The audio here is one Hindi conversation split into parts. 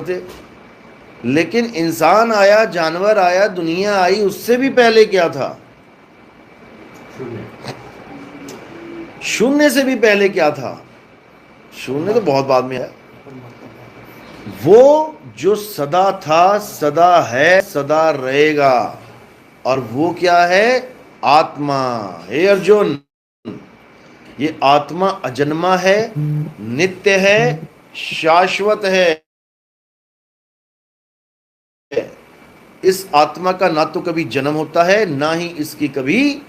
जानवर थे। लेकिन इंसान आया, जानवर आया, दुनिया आई, उससे भी पहले क्या था? शून्य से भी पहले क्या था? शून्य तो बहुत बाद में आया। वो जो सदा था, सदा है, सदा रहेगा, और वो क्या है? आत्मा। हे अर्जुन, ये आत्मा अजन्मा है, नित्य है, शाश्वत है। इस आत्मा का ना तो कभी जन्म होता है, ना ही इसकी कभी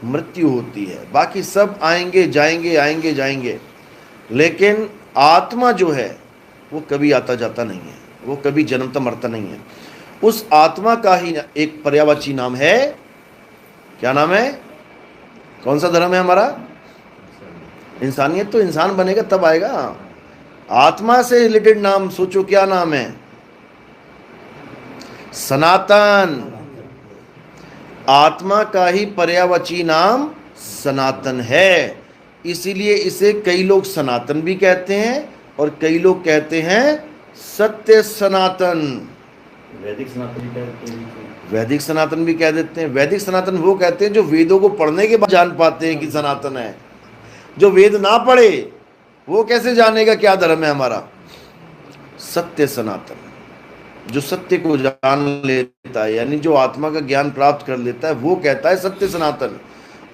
मृत्यु होती है। बाकी सब आएंगे जाएंगे, आएंगे जाएंगे, लेकिन आत्मा जो है वो कभी आता जाता नहीं है, वो कभी जन्मता मरता नहीं है। उस आत्मा का ही एक पर्यायवाची नाम है। क्या नाम है? कौन सा धर्म है हमारा? इंसानियत। तो इंसान बनेगा तब आएगा। आत्मा से रिलेटेड नाम सोचो, क्या नाम है? सनातन। आत्मा का ही पर्यायवाची नाम सनातन है। इसीलिए इसे कई लोग सनातन भी कहते हैं और कई लोग कहते हैं सत्य सनातन। वैदिक सनातन भी कहते हैं। वैदिक सनातन भी कह देते हैं। वैदिक सनातन वो कहते हैं जो वेदों को पढ़ने के बाद जान पाते हैं कि सनातन है। जो वेद ना पढ़े वो कैसे जानेगा क्या धर्म है हमारा? सत्य सनातन, जो सत्य को जान लेता है, यानी जो आत्मा का ज्ञान प्राप्त कर लेता है, वो कहता है सत्य सनातन।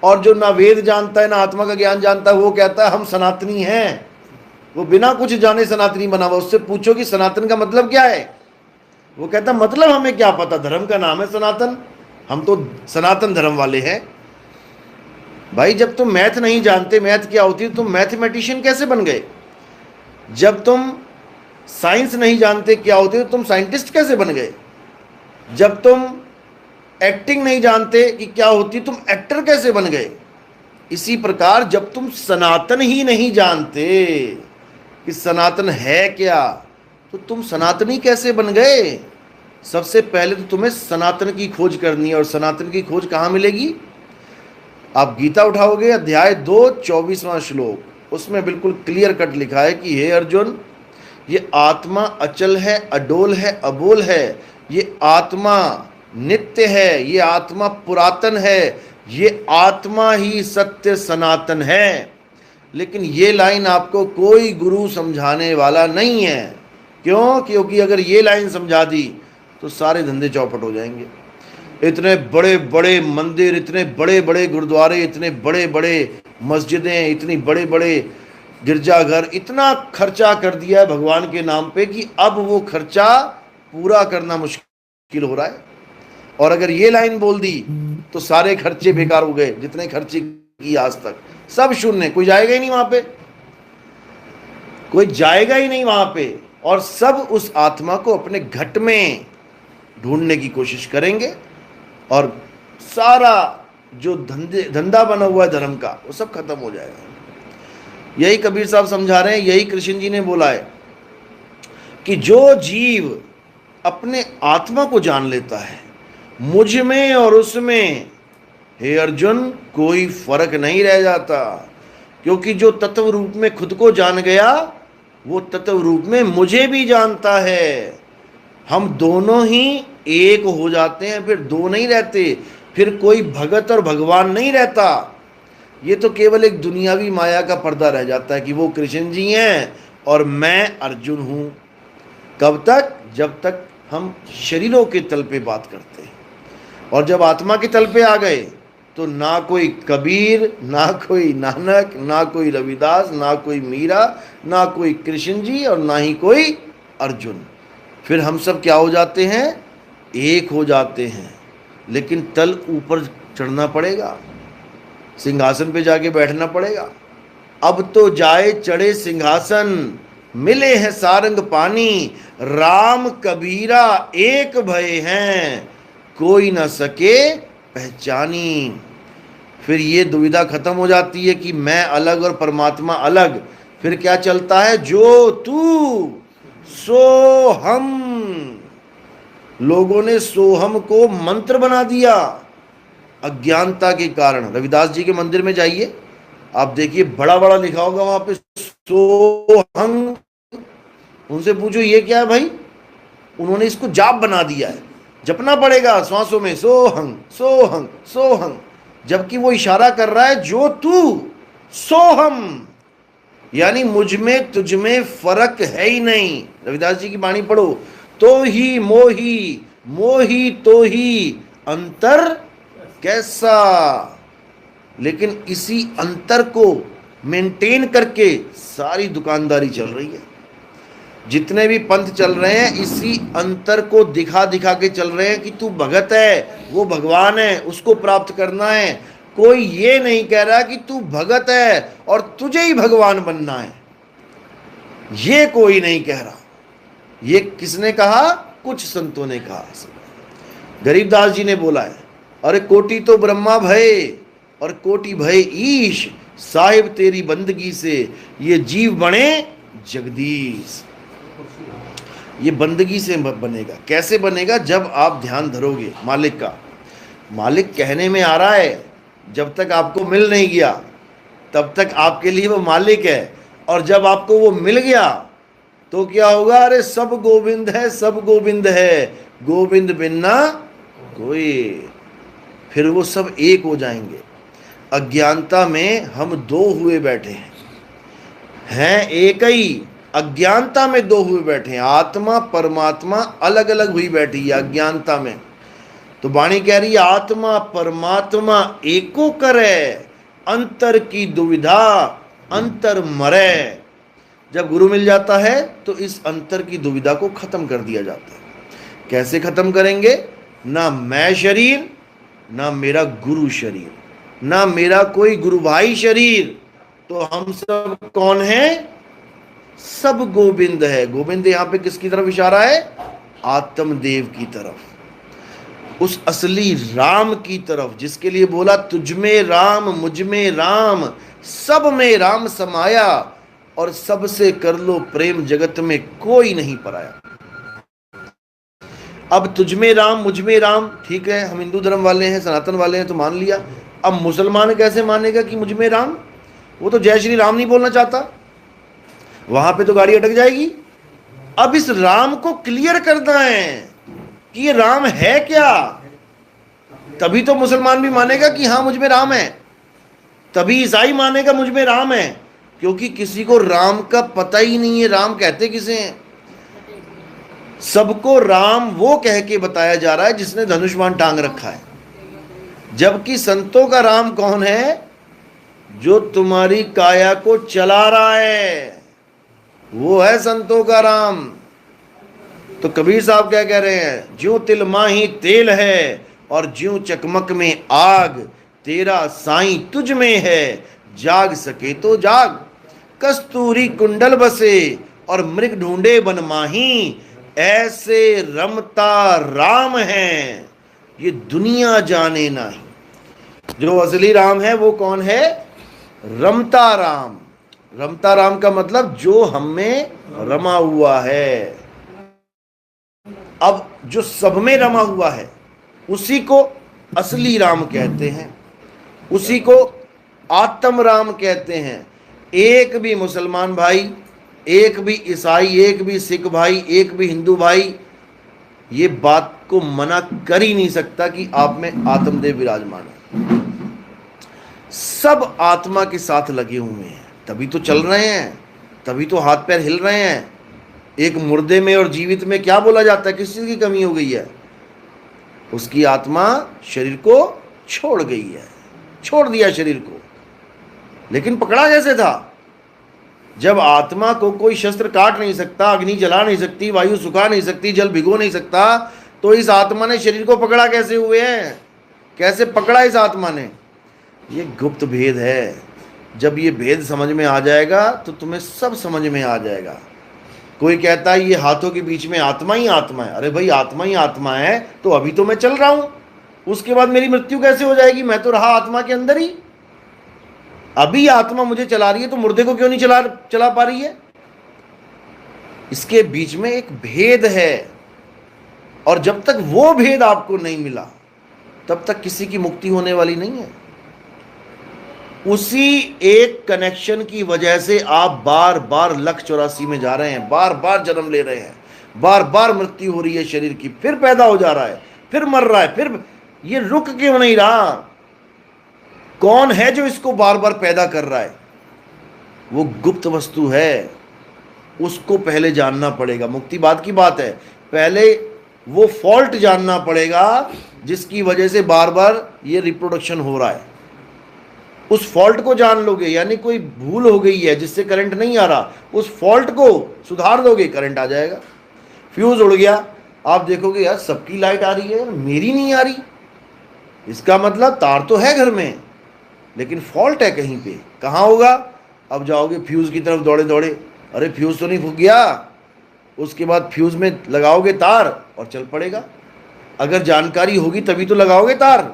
और जो ना वेद जानता है ना आत्मा का ज्ञान जानता है, वो कहता है हम सनातनी हैं। वो बिना कुछ जाने सनातनी बना हुआ। उससे पूछो कि सनातन का मतलब क्या है, वो कहता मतलब हमें क्या पता, धर्म का नाम है सनातन, हम तो सनातन धर्म वाले हैं। भाई जब तुम मैथ नहीं जानते, मैथ क्या होती है, तुम मैथमेटिशियन कैसे बन गए? जब तुम साइंस नहीं जानते क्या होती है, तुम साइंटिस्ट कैसे बन गए? जब तुम एक्टिंग नहीं जानते कि क्या होती, तुम एक्टर कैसे बन गए? इसी प्रकार जब तुम सनातन ही नहीं जानते कि सनातन है क्या, तो तुम सनातनी कैसे बन गए? सबसे पहले तो तुम्हें सनातन की खोज करनी है। और सनातन की खोज कहाँ मिलेगी? आप गीता उठाओगे, अध्याय 2 24वां श्लोक, उसमें बिल्कुल क्लियर कट लिखा है कि हे अर्जुन, ये आत्मा अचल है, अडोल है, अबोल है। ये आत्मा नित्य है, ये आत्मा पुरातन है, ये आत्मा ही सत्य सनातन है। लेकिन ये लाइन आपको कोई गुरु समझाने वाला नहीं है। क्यों? क्योंकि अगर ये लाइन समझा दी तो सारे धंधे चौपट हो जाएंगे। इतने बड़े बड़े मंदिर, इतने बड़े बड़े गुरुद्वारे, इतने बड़े बड़े मस्जिदें, इतनी बड़े बड़े गिरजाघर, इतना खर्चा कर दिया है भगवान के नाम पे कि अब वो खर्चा पूरा करना मुश्किल हो रहा है। और अगर ये लाइन बोल दी तो सारे खर्चे बेकार हो गए, जितने खर्चे की आज तक सब शून्य। कोई जाएगा ही नहीं वहां पे, कोई जाएगा ही नहीं वहां पे। और सब उस आत्मा को अपने घट में ढूंढने की कोशिश करेंगे, और सारा जो धंधा बना हुआ है धर्म का, वो सब खत्म हो जाएगा। यही कबीर साहब समझा रहे हैं, यही कृष्ण जी ने बोला है कि जो जीव अपने आत्मा को जान लेता है, मुझ में और उसमें, हे अर्जुन, कोई फर्क नहीं रह जाता। क्योंकि जो तत्व रूप में खुद को जान गया, वो तत्व रूप में मुझे भी जानता है। हम दोनों ही एक हो जाते हैं, फिर दो नहीं रहते, फिर कोई भगत और भगवान नहीं रहता। ये तो केवल एक दुनियावी माया का पर्दा रह जाता है कि वो कृष्ण जी हैं और मैं अर्जुन हूं। कब तक? जब तक हम शरीरों के तल पे बात करते हैं। और जब आत्मा के तल पे आ गए तो ना कोई कबीर, ना कोई नानक, ना कोई रविदास, ना कोई मीरा, ना कोई कृष्ण जी, और ना ही कोई अर्जुन। फिर हम सब क्या हो जाते हैं? एक हो जाते हैं। लेकिन तल ऊपर चढ़ना पड़ेगा, सिंहासन पे जाके बैठना पड़ेगा। अब तो जाए चढ़े सिंहासन, मिले हैं सारंग पानी, राम कबीरा एक भय हैं, कोई न सके पहचानी। फिर ये दुविधा खत्म हो जाती है कि मैं अलग और परमात्मा अलग। फिर क्या चलता है? जो तू सो हम। लोगों ने सोहम को मंत्र बना दिया अज्ञानता के कारण। रविदास जी के मंदिर में जाइए, आप देखिए बड़ा बड़ा लिखा होगा वहां पे सोहम। उनसे पूछो ये क्या है भाई? उन्होंने इसको जाप बना दिया है, जपना पड़ेगा श्वासों में सोहंग सोहंग सोहंग, जबकि वो इशारा कर रहा है जो तू सोहम, यानी मुझ में तुझ में फर्क है ही नहीं। रविदास जी की वाणी पढ़ो, तो ही मोही मोही तो ही अंतर कैसा। लेकिन इसी अंतर को मेंटेन करके सारी दुकानदारी चल रही है, जितने भी पंथ चल रहे हैं इसी अंतर को दिखा दिखा के चल रहे हैं कि तू भगत है, वो भगवान है, उसको प्राप्त करना है। कोई ये नहीं कह रहा कि तू भगत है और तुझे ही भगवान बनना है, ये कोई नहीं कह रहा। ये किसने कहा? कुछ संतों ने कहा। गरीबदास जी ने बोला है, अरे कोटि तो ब्रह्मा भय और कोटि भय ईश, साहिब तेरी बंदगी से ये जीव बने जगदीश। ये बंदगी से बनेगा। कैसे बनेगा? जब आप ध्यान धरोगे मालिक का। मालिक कहने में आ रहा है, जब तक आपको मिल नहीं गया तब तक आपके लिए वो मालिक है, और जब आपको वो मिल गया तो क्या होगा? अरे सब गोविंद है, सब गोविंद है, गोविंद बिना कोई। फिर वो सब एक हो जाएंगे। अज्ञानता में हम दो हुए बैठे हैं एक ही, अज्ञानता में दो हुए बैठे हैं। आत्मा परमात्मा अलग अलग हुई बैठी है अज्ञानता में। तो वाणी कह रही है, आत्मा परमात्मा एको करे, अंतर की दुविधा अंतर मरे। जब गुरु मिल जाता है तो इस अंतर की दुविधा को खत्म कर दिया जाता है। कैसे खत्म करेंगे? ना मैं शरीर, ना मेरा गुरु शरीर, ना मेरा कोई गुरु भाई शरीर, तो हम सब कौन है? सब गोविंद है। गोविंद यहां पे किसकी तरफ इशारा है? आत्मदेव की तरफ, उस असली राम की तरफ, जिसके लिए बोला तुझ में राम मुझ में राम, सब में राम समाया, और सबसे कर लो प्रेम, जगत में कोई नहीं पराया। अब तुझ में राम मुझ में राम, ठीक है, हम हिंदू धर्म वाले हैं, सनातन वाले हैं, तो मान लिया। अब मुसलमान कैसे मानेगा कि मुझ में राम? वो तो जय श्री राम नहीं बोलना चाहता, वहां पे तो गाड़ी अटक जाएगी। अब इस राम को क्लियर करना है कि ये राम है क्या, तभी तो मुसलमान भी मानेगा कि हाँ मुझ में राम है, तभी ईसाई मानेगा मुझ में राम है। क्योंकि किसी को राम का पता ही नहीं है, राम कहते किसे हैं। सबको राम वो कह के बताया जा रहा है जिसने धनुष्मान टांग रखा है, जबकि संतों का राम कौन है? जो तुम्हारी काया को चला रहा है, वो है संतों का राम। तो कबीर साहब क्या कह रहे हैं? ज्यों तिल माही तेल है और ज्यों चकमक में आग, तेरा साईं तुझ में है, जाग सके तो जाग। कस्तूरी कुंडल बसे और मृग ढूंढे बन माही, ऐसे रमता राम है ये दुनिया जाने नहीं। जो असली राम है वो कौन है? रमता राम। रमता राम का मतलब जो हम में रमा हुआ है। अब जो सब में रमा हुआ है उसी को असली राम कहते हैं, उसी को आत्म राम कहते हैं। एक भी मुसलमान भाई, एक भी ईसाई, एक भी सिख भाई, एक भी हिंदू भाई ये बात को मना कर ही नहीं सकता कि आप में आत्मदेव विराजमान है। सब आत्मा के साथ लगे हुए हैं, तभी तो चल रहे हैं, तभी तो हाथ पैर हिल रहे हैं। एक मुर्दे में और जीवित में क्या बोला जाता है? किस चीज की कमी हो गई है? उसकी आत्मा शरीर को छोड़ गई है, छोड़ दिया शरीर को। लेकिन पकड़ा कैसे था? जब आत्मा को कोई शस्त्र काट नहीं सकता, अग्नि जला नहीं सकती, वायु सुखा नहीं सकती, जल भिगो नहीं सकता, तो इस आत्मा ने शरीर को पकड़ा कैसे हुए हैं? कैसे पकड़ा इस आत्मा ने? ये गुप्त भेद है। जब ये भेद समझ में आ जाएगा तो तुम्हें सब समझ में आ जाएगा। कोई कहता है ये हाथों के बीच में आत्मा ही आत्मा है। अरे भाई आत्मा ही आत्मा है तो अभी तो मैं चल रहा हूं, उसके बाद मेरी मृत्यु कैसे हो जाएगी? मैं तो रहा आत्मा के अंदर ही। अभी आत्मा मुझे चला रही है तो मुर्दे को क्यों नहीं चला पा रही है? इसके बीच में एक भेद है, और जब तक वो भेद आपको नहीं मिला तब तक किसी की मुक्ति होने वाली नहीं है। उसी एक कनेक्शन की वजह से आप बार बार लख 84 में जा रहे हैं, बार बार जन्म ले रहे हैं, बार बार मृत्यु हो रही है शरीर की, फिर पैदा हो जा रहा है, फिर मर रहा है, फिर ये रुक क्यों नहीं रहा? कौन है जो इसको बार बार पैदा कर रहा है? वो गुप्त वस्तु है, उसको पहले जानना पड़ेगा। मुक्ति बाद की बात है, पहले वो फॉल्ट जानना पड़ेगा जिसकी वजह से बार बार ये रिप्रोडक्शन हो रहा है। उस फॉल्ट को जान लोगे, यानी कोई भूल हो गई है जिससे करंट नहीं आ रहा, उस फॉल्ट को सुधार दोगे, करंट आ जाएगा। फ्यूज उड़ गया, आप देखोगे यार सबकी लाइट आ रही है, मेरी नहीं आ रही, इसका मतलब तार तो है घर में लेकिन फॉल्ट है कहीं पे। कहाँ होगा? अब जाओगे फ्यूज की तरफ दौड़े दौड़े, अरे फ्यूज तो नहीं फूक गया, उसके बाद फ्यूज में लगाओगे तार और चल पड़ेगा। अगर जानकारी होगी तभी तो लगाओगे तार,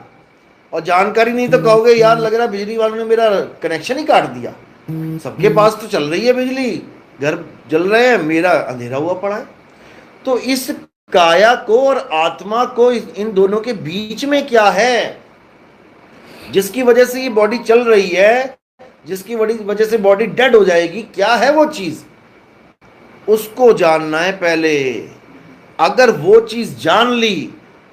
और जानकारी नहीं तो कहोगे यार लग रहा बिजली वालों ने मेरा कनेक्शन ही काट दिया। सबके पास तो चल रही है बिजली, घर जल रहे हैं, मेरा अंधेरा हुआ पड़ा है। तो इस काया को और आत्मा को, इन दोनों के बीच में क्या है जिसकी वजह से ये बॉडी चल रही है, जिसकी वजह से बॉडी डेड हो जाएगी? क्या है वो चीज? उसको जानना है पहले। अगर वो चीज जान ली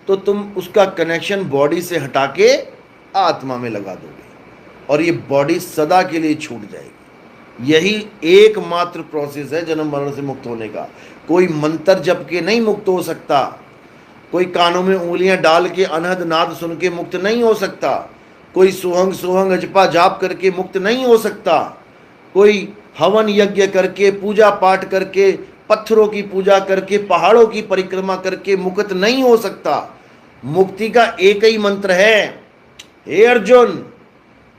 तो तुम उसका कनेक्शन बॉडी से हटा के आत्मा में लगा दोगे और ये बॉडी सदा के लिए छूट जाएगी। यही एकमात्र प्रोसेस है जन्म मरण से मुक्त होने का। कोई मंत्र जप के नहीं मुक्त हो सकता, कोई कानों में उंगलियां डाल के अनहद नाद सुन के मुक्त नहीं हो सकता, कोई सुहंग सुहंग अजपा जाप करके मुक्त नहीं हो सकता, कोई हवन यज्ञ करके पूजा पाठ करके पत्थरों की पूजा करके पहाड़ों की परिक्रमा करके मुक्त नहीं हो सकता। मुक्ति का एक ही मंत्र है, हे अर्जुन,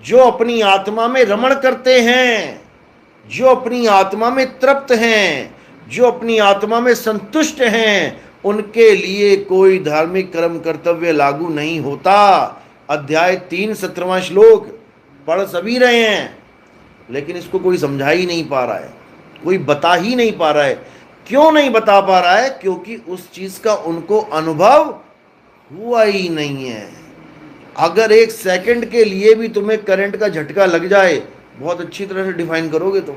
जो अपनी आत्मा में रमण करते हैं, जो अपनी आत्मा में तृप्त हैं, जो अपनी आत्मा में संतुष्ट हैं, उनके लिए कोई धार्मिक कर्म कर्तव्य लागू नहीं होता। अध्याय 3 17वां श्लोक पढ़ सभी रहे हैं, लेकिन इसको कोई समझा ही नहीं पा रहा है, कोई बता ही नहीं पा रहा है। क्यों नहीं बता पा रहा है? क्योंकि उस चीज का उनको अनुभव हुआ ही नहीं है। अगर एक सेकंड के लिए भी तुम्हें करंट का झटका लग जाए, बहुत अच्छी तरह से डिफाइन करोगे तुम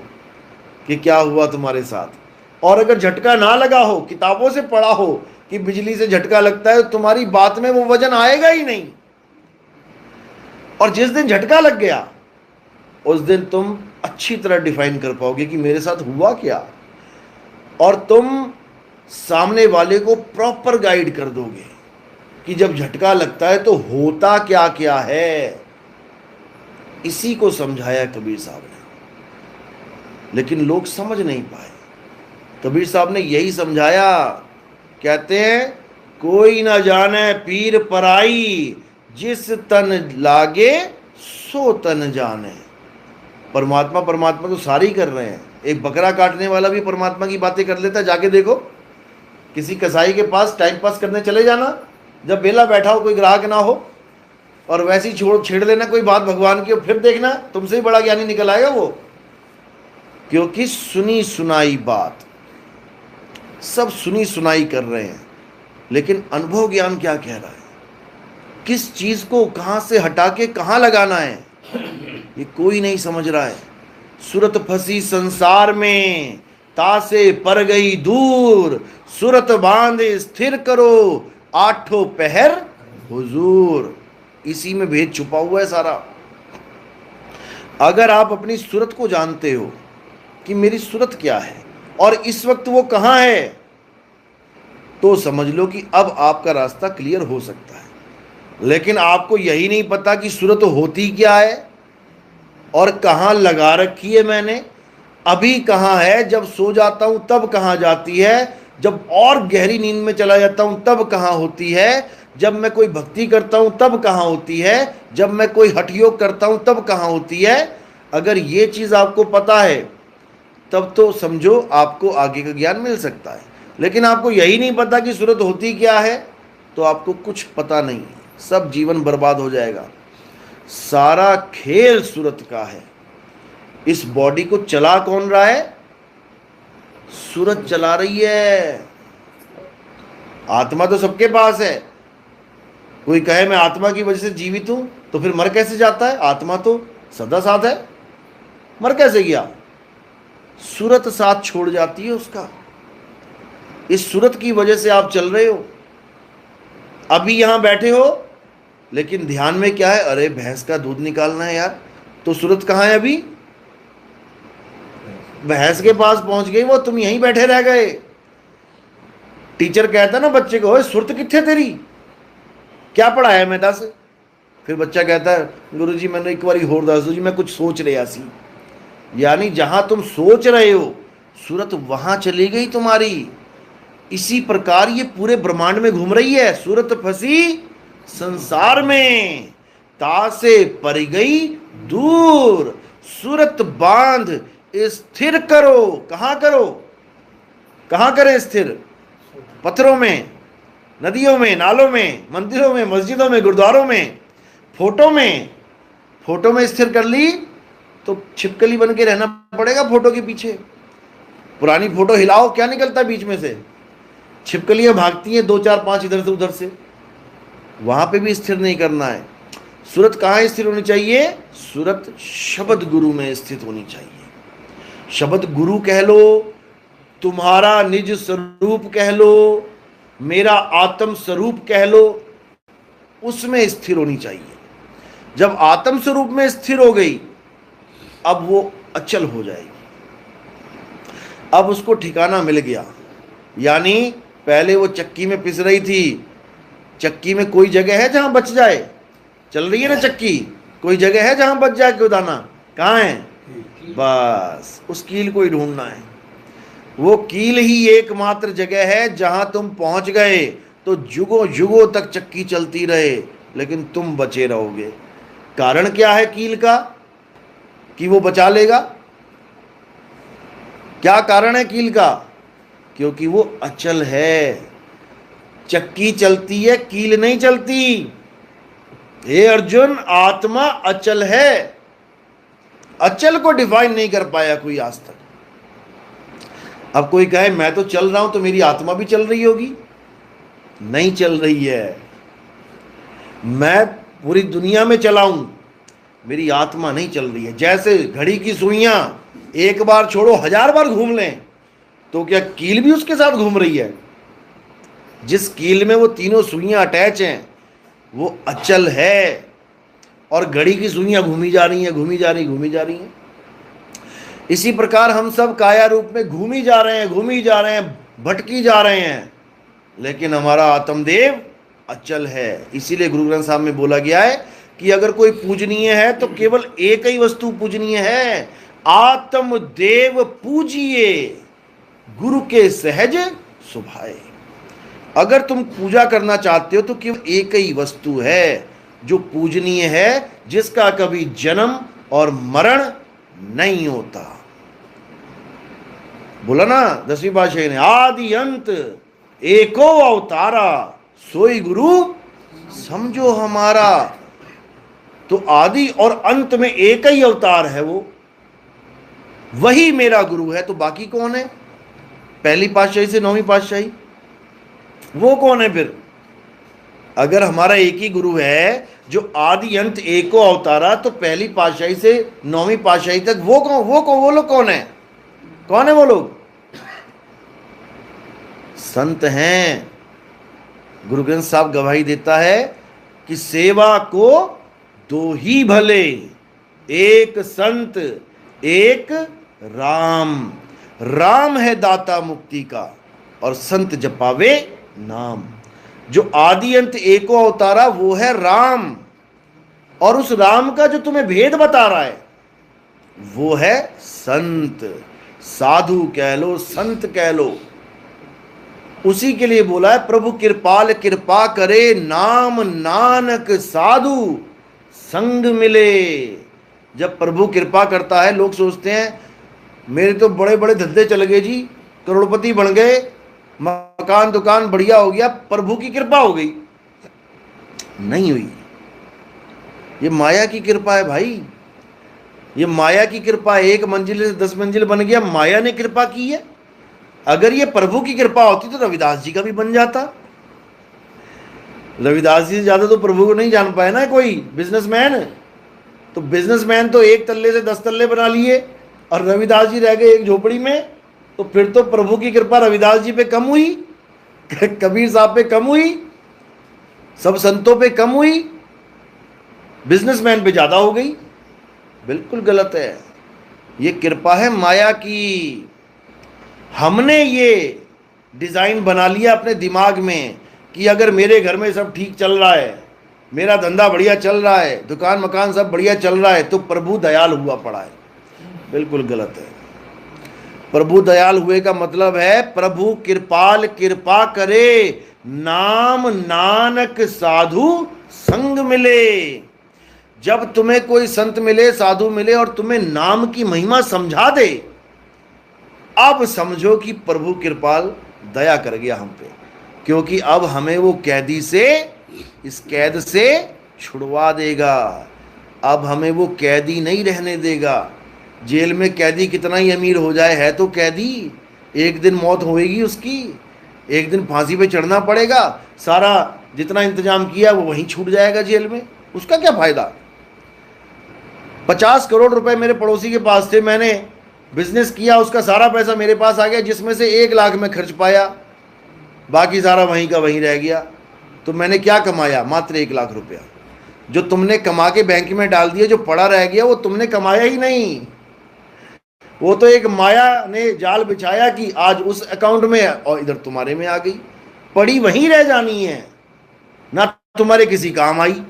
कि क्या हुआ तुम्हारे साथ। और अगर झटका ना लगा हो, किताबों से पढ़ा हो कि बिजली से झटका लगता है, तो तुम्हारी बात में वो वजन आएगा ही नहीं। और जिस दिन झटका लग गया उस दिन तुम अच्छी तरह डिफाइन कर पाओगे कि मेरे साथ हुआ क्या, और तुम सामने वाले को प्रॉपर गाइड कर दोगे कि जब झटका लगता है तो होता क्या क्या है। इसी को समझाया कबीर साहब ने, लेकिन लोग समझ नहीं पाए। कबीर साहब ने यही समझाया, कहते हैं कोई ना जाने पीर पराई, जिस तन लागे सो तन जाने। परमात्मा परमात्मा तो सारे ही कर रहे हैं। एक बकरा काटने वाला भी परमात्मा की बातें कर लेता है, जाके देखो। किसी कसाई के पास टाइम पास करने चले जाना, जब बेला बैठा हो, कोई ग्राहक ना हो, और वैसे ही छेड़ लेना कोई बात भगवान की, और फिर देखना तुमसे ही बड़ा ज्ञानी निकल आएगा वो। क्योंकि सुनी सुनाई बात, सब सुनी सुनाई कर रहे हैं, लेकिन अनुभव ज्ञान क्या कह रहा है, किस चीज को कहां से हटा के कहां लगाना है, ये कोई नहीं समझ रहा है। सूरत फंसी संसार में, तासे पर गई दूर, सूरत बांधे स्थिर करो, आठों पहर हुजूर। इसी में भेद छुपा हुआ है सारा। अगर आप अपनी सूरत को जानते हो कि मेरी सूरत क्या है और इस वक्त वो कहां है, तो समझ लो कि अब आपका रास्ता क्लियर हो सकता है। लेकिन आपको यही नहीं पता कि सूरत होती क्या है और कहां लगा रखी है मैंने, अभी कहां है, जब सो जाता हूं तब कहां जाती है, जब और गहरी नींद में चला जाता हूं तब कहां होती है, जब मैं कोई भक्ति करता हूं तब कहां होती है, जब मैं कोई हठ योग करता हूं तब कहां होती है। अगर ये चीज आपको पता है तब तो समझो आपको आगे का ज्ञान मिल सकता है। लेकिन आपको यही नहीं पता कि सूरत होती क्या है, तो आपको कुछ पता नहीं, सब जीवन बर्बाद हो जाएगा। सारा खेल सूरत का है। इस बॉडी को चला कौन रहा है? सूरत चला रही है। आत्मा तो सबके पास है। कोई कहे मैं आत्मा की वजह से जीवित हूं, तो फिर मर कैसे जाता है? आत्मा तो सदा साथ है, मर कैसे गया? सूरत साथ छोड़ जाती है उसका। इस सूरत की वजह से आप चल रहे हो। अभी यहां बैठे हो, लेकिन ध्यान में क्या है, अरे भैंस का दूध निकालना है यार, तो सूरत कहाँ है अभी? भैंस के पास पहुंच गई वो, तुम यहीं बैठे रह गए। टीचर कहता ना बच्चे को, सुरत किथे तेरी, क्या पढ़ाया मैं दस? फिर बच्चा कहता है, गुरुजी मैंने एक बार होर दस दो जी, मैं कुछ सोच रहा सी। यानी जहां तुम सोच रहे हो सूरत वहां चली गई तुम्हारी। इसी प्रकार ये पूरे ब्रह्मांड में घूम रही है। सूरत फंसी संसार में, ता से पर गई दूर। सूरत बांध स्थिर करो। कहां करो? कहां करें स्थिर? पत्थरों में, नदियों में, नालों में, मंदिरों में, मस्जिदों में, गुरुद्वारों में, फोटो में। फोटो में स्थिर कर ली तो छिपकली बन के रहना पड़ेगा फोटो के पीछे। पुरानी फोटो हिलाओ, क्या निकलता है बीच में से? छिपकलियां भागती हैं, 2 4 5 इधर से उधर से। वहां पे भी स्थिर नहीं करना है। सूरत कहाँ स्थिर होनी चाहिए? सूरत शब्द गुरु में स्थित होनी चाहिए। शब्द गुरु कह लो, तुम्हारा निज स्वरूप कह लो, मेरा आत्म स्वरूप कह लो, उसमें स्थिर होनी चाहिए। जब आत्म स्वरूप में स्थिर हो गई, अब वो अचल हो जाएगी। अब उसको ठिकाना मिल गया। यानी पहले वो चक्की में पिस रही थी, चक्की में कोई जगह है जहां बच जाए? चल रही है ना चक्की, कोई जगह है जहां बच जाए कोई दाना? कहाँ है? बस उस कील को ही ढूंढना है। वो कील ही एकमात्र जगह है जहां तुम पहुंच गए तो जुगों जुगों तक चक्की चलती रहे, लेकिन तुम बचे रहोगे। कारण क्या है कील का कि वो बचा लेगा? क्या कारण है कील का? क्योंकि वो अचल है। चक्की चलती है, कील नहीं चलती। हे अर्जुन, आत्मा अचल है। अचल को डिफाइन नहीं कर पाया कोई आज तक। अब कोई कहे मैं तो चल रहा हूं, तो मेरी आत्मा भी चल रही होगी? नहीं चल रही है। मैं पूरी दुनिया में चलाऊं, मेरी आत्मा नहीं चल रही है। जैसे घड़ी की सुइयां एक बार छोड़ो 1000 बार घूम लें, तो क्या कील भी उसके साथ घूम रही है? जिस कील में वो तीनों सुइयां अटैच हैं वो अचल है, और घड़ी की सुइयां घूमी जा रही हैं, घूमी जा रही हैं। इसी प्रकार हम सब काया रूप में घूमी जा रहे हैं, भटकी जा रहे हैं, लेकिन हमारा आत्मदेव अचल है। इसीलिए गुरु ग्रंथ साहब में बोला गया है कि अगर कोई पूजनीय है तो केवल एक ही वस्तु पूजनीय है, आत्मदेव पूजिए, गुरु के सहज सुभाए। अगर तुम पूजा करना चाहते हो तो केवल एक ही वस्तु है जो पूजनीय है, जिसका कभी जन्म और मरण नहीं होता। बोला ना 10वीं पातशाही ने, आदि अंत एको अवतारा, सोई गुरु समझो हमारा। तो आदि और अंत में एक ही अवतार है, वो वही मेरा गुरु है। तो बाकी कौन है? पहली पातशाही से 9वीं पातशाही, वो कौन है फिर? अगर हमारा एक ही गुरु है जो आदि अंत एको अवतारा, तो पहली पातशाही से 9वीं पातशाही तक वो लोग कौन है? कौन है वो लोग? संत हैं। गुरु ग्रंथ साहब गवाही देता है कि सेवा को दो ही भले, एक संत एक राम। राम है दाता मुक्ति का, और संत जपावे नाम। जो आदि अंत एको अवतारा वो है राम, और उस राम का जो तुम्हें भेद बता रहा है वो है संत। साधु कह लो, संत कह लो। उसी के लिए बोला है, प्रभु कृपाल कृपा करे, नाम नानक साधु संग मिले। जब प्रभु कृपा करता है, लोग सोचते हैं मेरे तो बड़े बड़े धंधे चल गए जी, करोड़पति बन गए, मकान दुकान बढ़िया हो गया, प्रभु की कृपा हो गई। नहीं हुई। ये माया की कृपा है भाई। ये माया की कृपा। 1 मंजिल से 10 मंजिल बन गया, माया ने कृपा की है। अगर ये प्रभु की कृपा होती तो रविदास जी का भी बन जाता। रविदास जी से ज्यादा तो प्रभु को नहीं जान पाए ना कोई बिजनेसमैन। तो बिजनेसमैन तो 1 तल्ले से 10 तल्ले बना लिए, और रविदास जी रह गए एक झोपड़ी में। तो फिर तो प्रभु की कृपा रविदास जी पे कम हुई, कबीर साहब पे कम हुई, सब संतों पे कम हुई, बिजनेसमैन पे ज्यादा हो गई। बिल्कुल गलत है। ये कृपा है माया की। हमने ये डिजाइन बना लिया अपने दिमाग में कि अगर मेरे घर में सब ठीक चल रहा है, मेरा धंधा बढ़िया चल रहा है, दुकान मकान सब बढ़िया चल रहा है, तो प्रभु दयाल हुआ पड़ा है। बिल्कुल गलत है। प्रभु दयाल हुए का मतलब है प्रभु कृपाल कृपा करे, नाम नानक साधु संग मिले। जब तुम्हें कोई संत मिले, साधु मिले और तुम्हें नाम की महिमा समझा दे, अब समझो कि प्रभु कृपाल दया कर गया हम पे, क्योंकि अब हमें वो कैदी से, इस कैद से छुड़वा देगा। अब हमें वो कैदी नहीं रहने देगा। जेल में कैदी कितना ही अमीर हो जाए, है तो कैदी, एक दिन मौत होएगी उसकी, एक दिन फांसी पे चढ़ना पड़ेगा, सारा जितना इंतजाम किया वो वहीं छूट जाएगा जेल में, उसका क्या फायदा। 50 करोड़ रुपए मेरे पड़ोसी के पास थे, मैंने बिजनेस किया, उसका सारा पैसा मेरे पास आ गया, जिसमें से 1 लाख में खर्च पाया, बाकी सारा वहीं का वहीं रह गया। तो मैंने क्या कमाया? मात्र 1 लाख रुपया। जो तुमने कमा के बैंक में डाल दिया, जो पड़ा रह गया, वो तुमने कमाया ही नहीं, वो तो एक माया ने जाल बिछाया कि आज उस अकाउंट में और इधर तुम्हारे में आ गई, पड़ी वहीं रह जानी है, ना तुम्हारे किसी काम आई।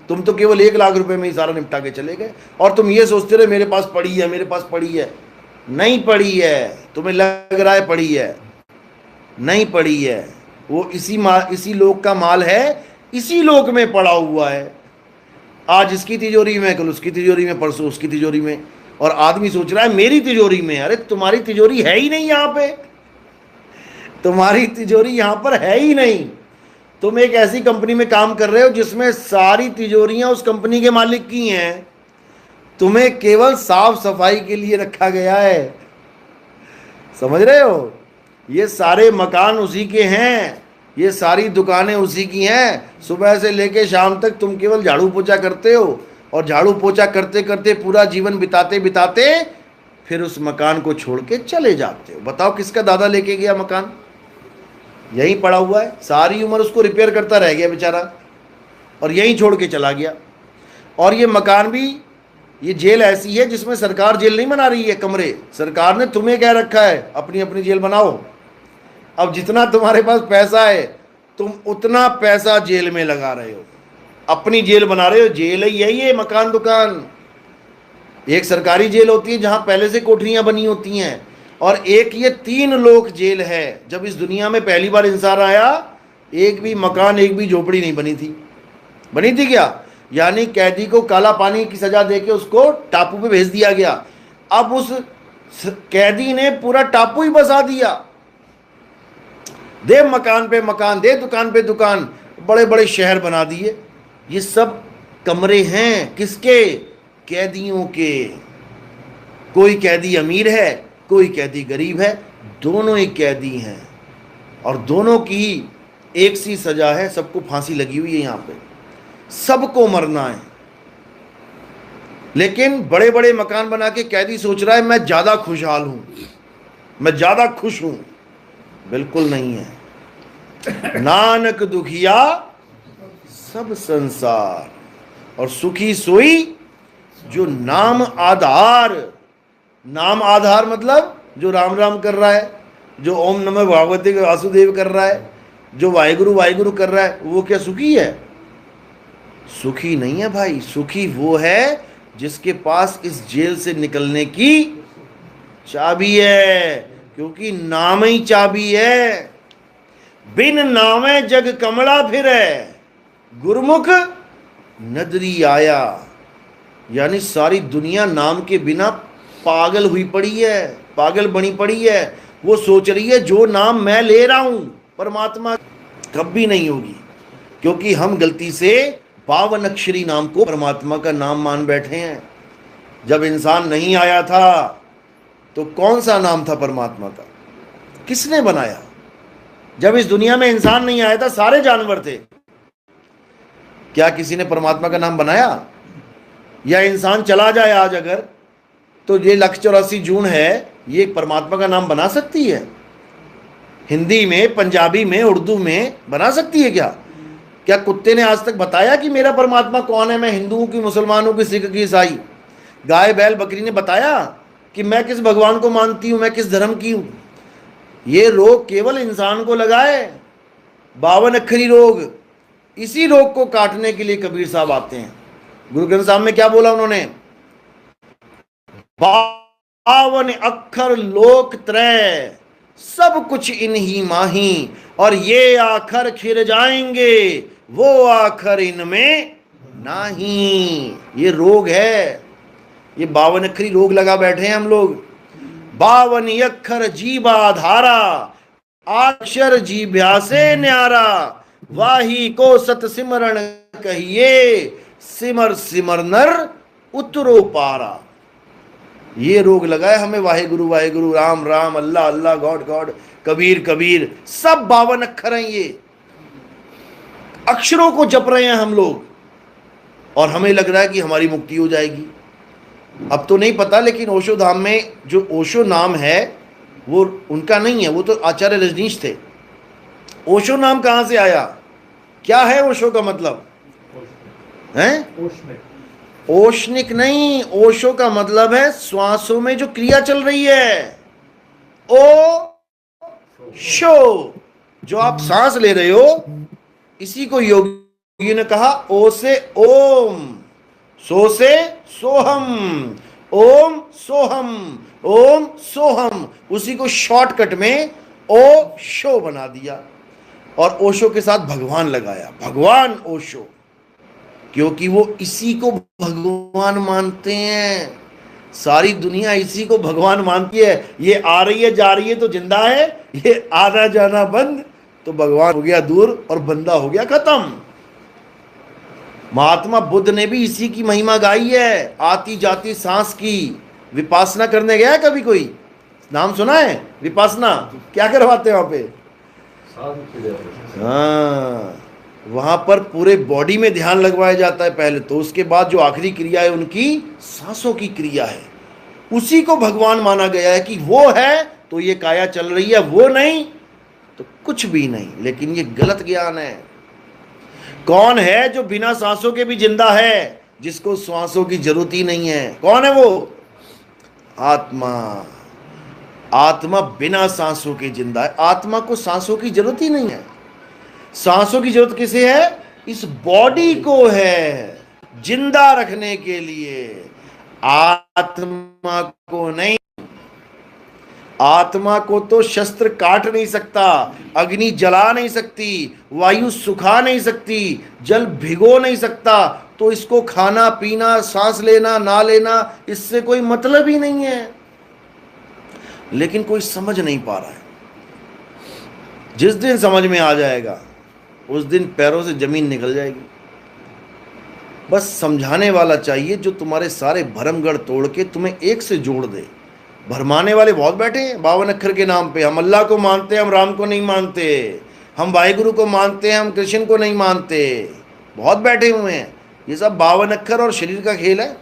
तुम तो केवल 1 लाख रुपए में ही सारा निपटा के चले गए, और तुम ये सोचते रहे मेरे पास पड़ी है, मेरे पास पड़ी है। नहीं पड़ी है, तुम्हें लग रहा है पड़ी है, नहीं पड़ी है। वो इसी लोक का माल है, इसी लोक में पड़ा हुआ है। आज इसकी तिजोरी में, कल उसकी तिजोरी में, परसों उसकी तिजोरी में, और आदमी सोच रहा है मेरी तिजोरी में। अरे तुम्हारी तिजोरी है ही नहीं यहां पे, तुम्हारी तिजोरी यहां पर है ही नहीं। तुम एक ऐसी कंपनी में काम कर रहे हो जिसमें सारी तिजोरियां उस कंपनी के मालिक की हैं, तुम्हें केवल साफ सफाई के लिए रखा गया है। समझ रहे हो? ये सारे मकान उसी के हैं, ये सारी दुकानें उसी की हैं। सुबह से लेके शाम तक तुम केवल झाड़ू पोछा करते हो, और झाड़ू पोछा करते करते पूरा जीवन बिताते बिताते फिर उस मकान को छोड़ के चले जाते हो। बताओ किसका दादा लेके गया मकान? यहीं पड़ा हुआ है, सारी उम्र उसको रिपेयर करता रह गया बेचारा, और यहीं छोड़ के चला गया। और ये मकान भी, ये जेल ऐसी है जिसमें सरकार जेल नहीं बना रही है कमरे, सरकार ने तुम्हें कह रखा है अपनी अपनी जेल बनाओ। अब जितना तुम्हारे पास पैसा है, तुम उतना पैसा जेल में लगा रहे हो, अपनी जेल बना रहे हो। जेल ही है ये मकान दुकान। एक सरकारी जेल होती है जहां पहले से कोठरियां बनी होती हैं, और एक ये 3 लोक जेल है। जब इस दुनिया में पहली बार इंसान आया, एक भी मकान, एक भी झोपड़ी नहीं बनी थी। बनी थी क्या? यानी कैदी को काला पानी की सजा देके उसको टापू पे भेज दिया गया। अब उस कैदी ने पूरा टापू ही बसा दिया, दे मकान पे मकान, दे दुकान पे दुकान, बड़े बड़े शहर बना दिए। ये सब कमरे हैं किसके? कैदियों के। कोई कैदी अमीर है, कोई कैदी गरीब है, दोनों ही कैदी हैं, और दोनों की एक सी सजा है। सबको फांसी लगी हुई है यहां पे, सबको मरना है। लेकिन बड़े बड़े मकान बना के कैदी सोच रहा है मैं ज्यादा खुशहाल हूं, मैं ज्यादा खुश हूं। बिल्कुल नहीं है। नानक दुखिया सब संसार, और सुखी सोई जो नाम आधार। नाम आधार मतलब जो राम राम कर रहा है, जो ओम नमः भगवते वासुदेव कर रहा है, जो वाहिगुरु वाहिगुरु कर रहा है, वो क्या सुखी है? सुखी नहीं है भाई। सुखी वो है जिसके पास इस जेल से निकलने की चाबी है, क्योंकि नाम ही चाबी है। बिन नामे जग कमला फिरै, गुरमुख नदरी आया। यानी सारी दुनिया नाम के बिना पागल हुई पड़ी है, पागल बनी पड़ी है। वो सोच रही है जो नाम मैं ले रहा हूं परमात्मा कभी नहीं होगी, क्योंकि हम गलती से 52 अक्षरी नाम को परमात्मा का नाम मान बैठे हैं। जब इंसान नहीं आया था तो कौन सा नाम था परमात्मा का? किसने बनाया? जब इस दुनिया में इंसान नहीं आया था, सारे जानवर थे। क्या किसी ने परमात्मा का नाम बनाया? या इंसान चला जाए आज अगर, तो ये 184 जून है, ये परमात्मा का नाम बना सकती है? हिंदी में, पंजाबी में, उर्दू में बना सकती है क्या? क्या कुत्ते ने आज तक बताया कि मेरा परमात्मा कौन है? मैं हिंदू हूं कि मुसलमान हूं कि सिख की ईसाई? गाय बैल बकरी ने बताया कि मैं किस भगवान को मानती हूं, मैं किस धर्म की हूं? ये रोग केवल इंसान को लगा है, 52 अक्षरी रोग। इसी रोग को काटने के लिए कबीर साहब आते हैं। गुरु ग्रंथ साहब में क्या बोला उन्होंने? 52 अक्षर लोक त्रय, सब कुछ इन्हीं माही, और ये आखर खिर जाएंगे, वो आखर इनमें नहीं। ये रोग है, ये 52 अक्षरी रोग लगा बैठे हैं हम लोग। 52 अक्षर जीवा धारा, अक्षर जीभ्या से न्यारा, वाही को सत सिमरण कहिए, सिमर सिमर नर उतरो पारा। ये रोग लगा है हमें, वाहेगुरु वाहेगुरु, राम राम, अल्लाह अल्लाह, गॉड गॉड, कबीर कबीर, सब 52 अक्षर हैं। ये अक्षरों को जप रहे हैं हम लोग, और हमें लग रहा है कि हमारी मुक्ति हो जाएगी। अब तो नहीं पता, लेकिन ओशो धाम में जो ओशो नाम है वो उनका नहीं है, वो तो आचार्य रजनीश थे। ओशो नाम कहां से आया? क्या है ओशो का मतलब? हैं? ओशनिक नहीं, ओशो का मतलब है श्वासों में जो क्रिया चल रही है। ओ शो, जो आप सांस ले रहे हो, इसी को योगी ने कहा ओ से ओम, सो से सोहम, ओम सोहम, ओम सोहम, उसी को शॉर्टकट में ओ शो बना दिया, और ओशो के साथ भगवान लगाया, भगवान ओशो, क्योंकि वो इसी को भगवान मानते हैं। सारी दुनिया इसी को भगवान मानती है। ये आ रही है जा रही है तो जिंदा है, ये आना जाना बंद तो भगवान हो गया दूर और बंदा हो गया खत्म। महात्मा बुद्ध ने भी इसी की महिमा गाई है, आती जाती सांस की। विपासना करने गया है कभी कोई? नाम सुना है विपासना? क्या करवाते हैं वहां पे? हाँ, वहां पर पूरे बॉडी में ध्यान लगवाया जाता है पहले तो, उसके बाद जो आखिरी क्रिया है उनकी सांसों की क्रिया है। उसी को भगवान माना गया है कि वो है तो ये काया चल रही है, वो नहीं तो कुछ भी नहीं। लेकिन ये गलत ज्ञान है। कौन है जो बिना सांसों के भी जिंदा है, जिसको सांसों की जरूरत ही नहीं है? कौन है वो? आत्मा। आत्मा बिना सांसों के जिंदा है। आत्मा को सांसों की जरूरत ही नहीं है। सांसों की जरूरत किसे है? इस बॉडी को है, जिंदा रखने के लिए, आत्मा को नहीं। आत्मा को तो शस्त्र काट नहीं सकता, अग्नि जला नहीं सकती, वायु सुखा नहीं सकती, जल भिगो नहीं सकता, तो इसको खाना पीना, सांस लेना ना लेना, इससे कोई मतलब ही नहीं है। लेकिन कोई समझ नहीं पा रहा है। जिस दिन समझ में आ जाएगा उस दिन पैरों से जमीन निकल जाएगी। बस समझाने वाला चाहिए जो तुम्हारे सारे भरमगढ़ तोड़ के तुम्हें एक से जोड़ दे। भरमाने वाले बहुत बैठे हैं 52 अक्षर के नाम पे। हम अल्लाह को मानते हैं, हम राम को नहीं मानते, हम वाहिगुरु को मानते हैं, हम कृष्ण को नहीं मानते। बहुत बैठे हुए हैं। ये सब 52 अक्षर और शरीर का खेल है।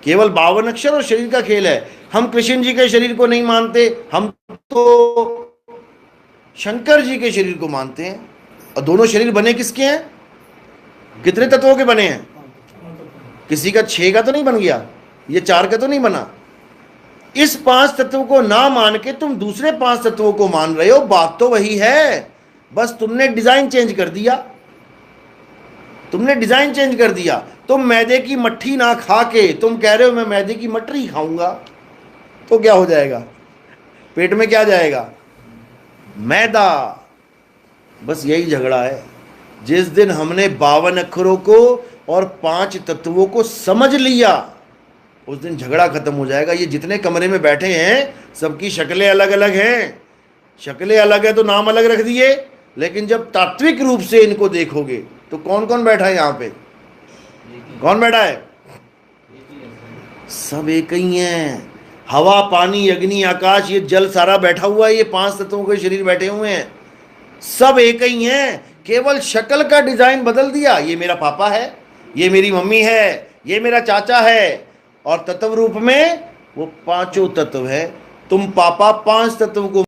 केवल 52 अक्षर और शरीर का खेल है। हम कृष्ण जी के शरीर को नहीं मानते, हम तो शंकर जी के शरीर को मानते हैं। और दोनों शरीर बने किसके हैं? कितने तत्वों के बने हैं? किसी का 6 का तो नहीं बन गया, ये 4 का तो नहीं बना। इस 5 तत्वों को ना मान के तुम दूसरे 5 तत्वों को मान रहे हो। बात तो वही है, बस तुमने डिजाइन चेंज कर दिया। तुमने डिजाइन चेंज कर दिया। तुम मैदे की मट्ठी ना खा के तुम कह रहे हो मैं मैदे की मटरी खाऊंगा, तो क्या हो जाएगा? पेट में क्या जाएगा? मैदा। बस यही झगड़ा है। जिस दिन हमने 52 अक्षरों को और 5 तत्वों को समझ लिया उस दिन झगड़ा खत्म हो जाएगा। ये जितने कमरे में बैठे हैं सबकी शक्लें अलग अलग हैं। शक्लें अलग है तो नाम अलग रख दिए, लेकिन जब तात्विक रूप से इनको देखोगे तो कौन कौन बैठा है यहाँ पे? कौन बैठा है? सब एक ही हैं। हवा पानी अग्नि आकाश ये जल सारा बैठा हुआ है। ये 5 तत्वों के शरीर बैठे हुए हैं, सब एक ही हैं। केवल शक्ल का डिजाइन बदल दिया। ये मेरा पापा है, ये मेरी मम्मी है, ये मेरा चाचा है, और तत्व रूप में वो 5 तत्व है। तुम पापा 5 तत्वों को